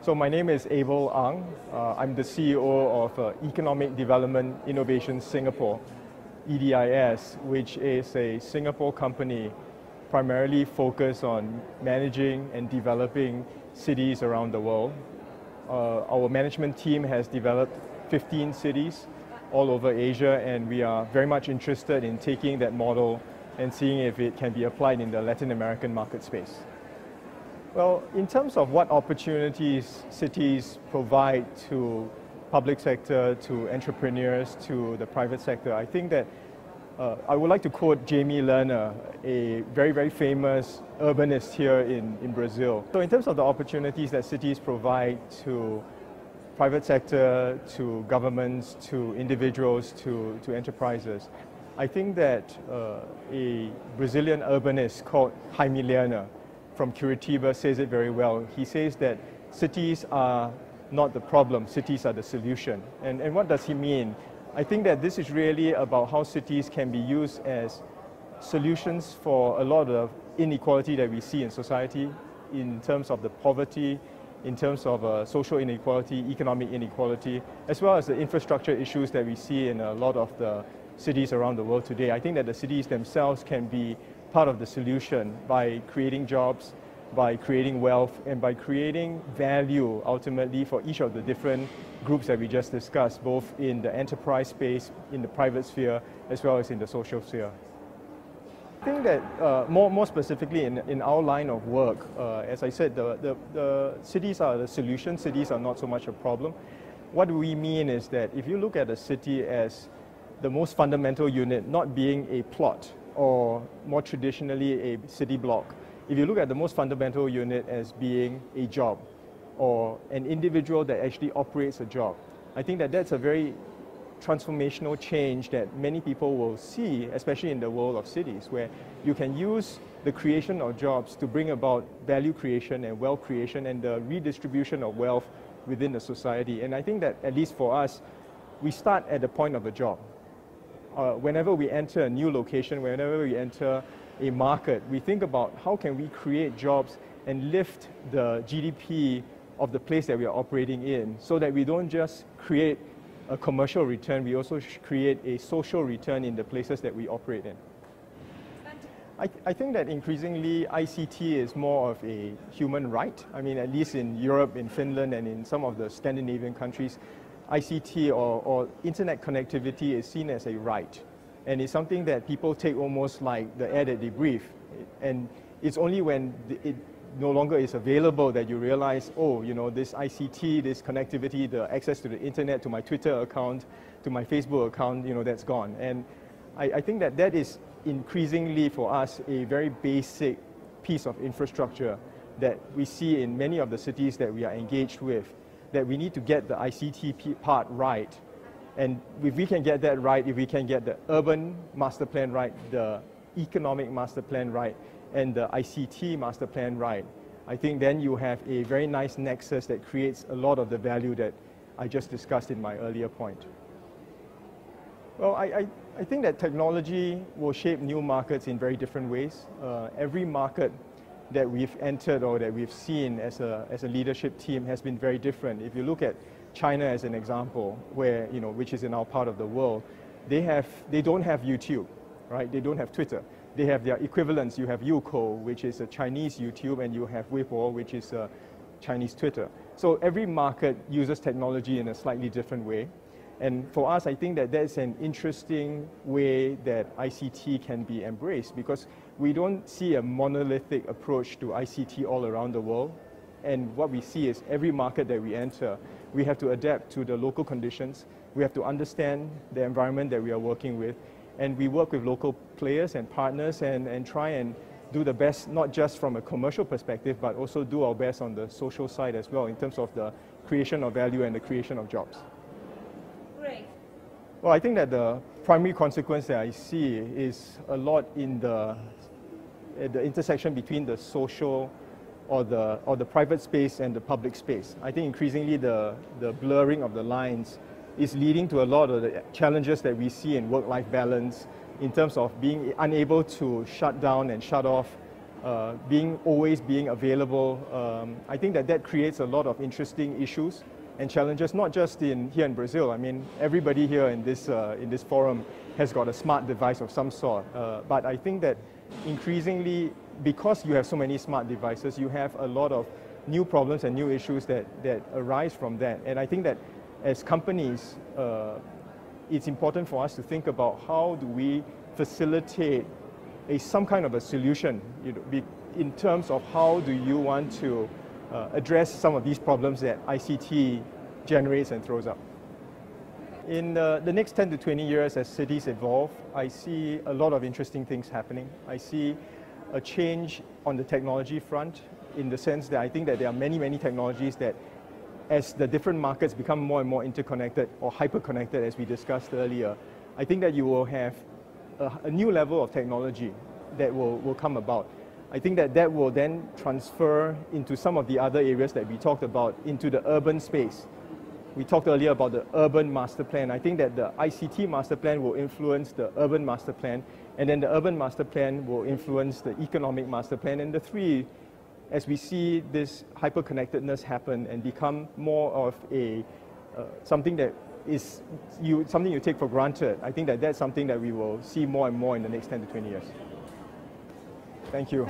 So my name is Abel Ang. I'm the CEO of Economic Development Innovation Singapore, EDIS, which is a Singapore company primarily focused on managing and developing cities around the world. Our management team has developed 15 cities all over Asia, and we are very much interested in taking that model and seeing if it can be applied in the Latin American market space. Well, in terms of what opportunities cities provide to public sector, to entrepreneurs, to the private sector, I think that I would like to quote Jamie Lerner, a very, very famous urbanist here in Brazil. So in terms of the opportunities that cities provide to private sector, to governments, to individuals, to enterprises, I think that a Brazilian urbanist called Jaime Lerner from Curitiba says it very well. He says that cities are not the problem, cities are the solution. And what does he mean? I think that this is really about how cities can be used as solutions for a lot of inequality that we see in society in terms of the poverty, in terms of social inequality, economic inequality, as well as the infrastructure issues that we see in a lot of the cities around the world today. I think that the cities themselves can be part of the solution by creating jobs, by creating wealth, and by creating value ultimately for each of the different groups that we just discussed, both in the enterprise space, in the private sphere, as well as in the social sphere. I think that more specifically in our line of work, as I said, the cities are the solution, cities are not so much a problem. What we mean is that if you look at a city as the most fundamental unit, not being a plot or more traditionally a city block, if you look at the most fundamental unit as being a job or an individual that actually operates a job, I think that that's a very transformational change that many people will see, especially in the world of cities, where you can use the creation of jobs to bring about value creation and wealth creation and the redistribution of wealth within the society. And I think that, at least for us, we start at the point of a job. Whenever we enter a new location, whenever we enter a market, we think about how can we create jobs and lift the GDP of the place that we are operating in, so that we don't just create a commercial return, we also create a social return in the places that we operate in. I think that increasingly ICT is more of a human right. I mean, at least in Europe, in Finland, and in some of the Scandinavian countries, ICT or internet connectivity is seen as a right. And it's something that people take almost like the air that they breathe. And it's only when it no longer is available that you realize, oh, you know, this ICT, this connectivity, the access to the internet, to my Twitter account, to my Facebook account, you know, that's gone. And I think that that is increasingly for us a very basic piece of infrastructure that we see in many of the cities that we are engaged with, that we need to get the ICT part right. And if we can get that right, if we can get the urban master plan right, the economic master plan right, and the ICT master plan right, I think then you have a very nice nexus that creates a lot of the value that I just discussed in my earlier point. Well, I think that technology will shape new markets in very different ways. Every market that we've entered or that we've seen as a leadership team has been very different. If you look at China as an example, where, you know, which is in our part of the world, they don't have YouTube, right? They don't have Twitter. They have their equivalents. You have Youku, which is a Chinese YouTube, and you have Weibo, which is a Chinese Twitter. So every market uses technology in a slightly different way. And for us, I think that that's an interesting way that ICT can be embraced, because we don't see a monolithic approach to ICT all around the world. And what we see is every market that we enter, we have to adapt to the local conditions. We have to understand the environment that we are working with. And we work with local players and partners and try and do the best, not just from a commercial perspective, but also do our best on the social side as well in terms of the creation of value and the creation of jobs. Great. Well, I think that the primary consequence that I see is a lot in the intersection between the social or the private space and the public space. I think increasingly the blurring of the lines is leading to a lot of the challenges that we see in work-life balance in terms of being unable to shut down and shut off always being available. I think that creates a lot of interesting issues and challenges, not just here in Brazil. I mean, everybody here in this forum has got a smart device of some sort. But I think that increasingly, because you have so many smart devices, you have a lot of new problems and new issues that arise from that. And I think that as companies, it's important for us to think about how do we facilitate some kind of a solution, in terms of how do you want to address some of these problems that ICT generates and throws up. In the next 10 to 20 years, as cities evolve, I see a lot of interesting things happening. I see a change on the technology front, in the sense that I think that there are many, many technologies that, as the different markets become more and more interconnected or hyper-connected, as we discussed earlier, I think that you will have a new level of technology that will come about. I think that will then transfer into some of the other areas that we talked about, into the urban space. We talked earlier about the urban master plan. I think that the ICT master plan will influence the urban master plan, and then the urban master plan will influence the economic master plan. And the three, as we see this hyper-connectedness happen and become more of something that is something you take for granted, I think that that's something that we will see more and more in the next 10 to 20 years. Thank you.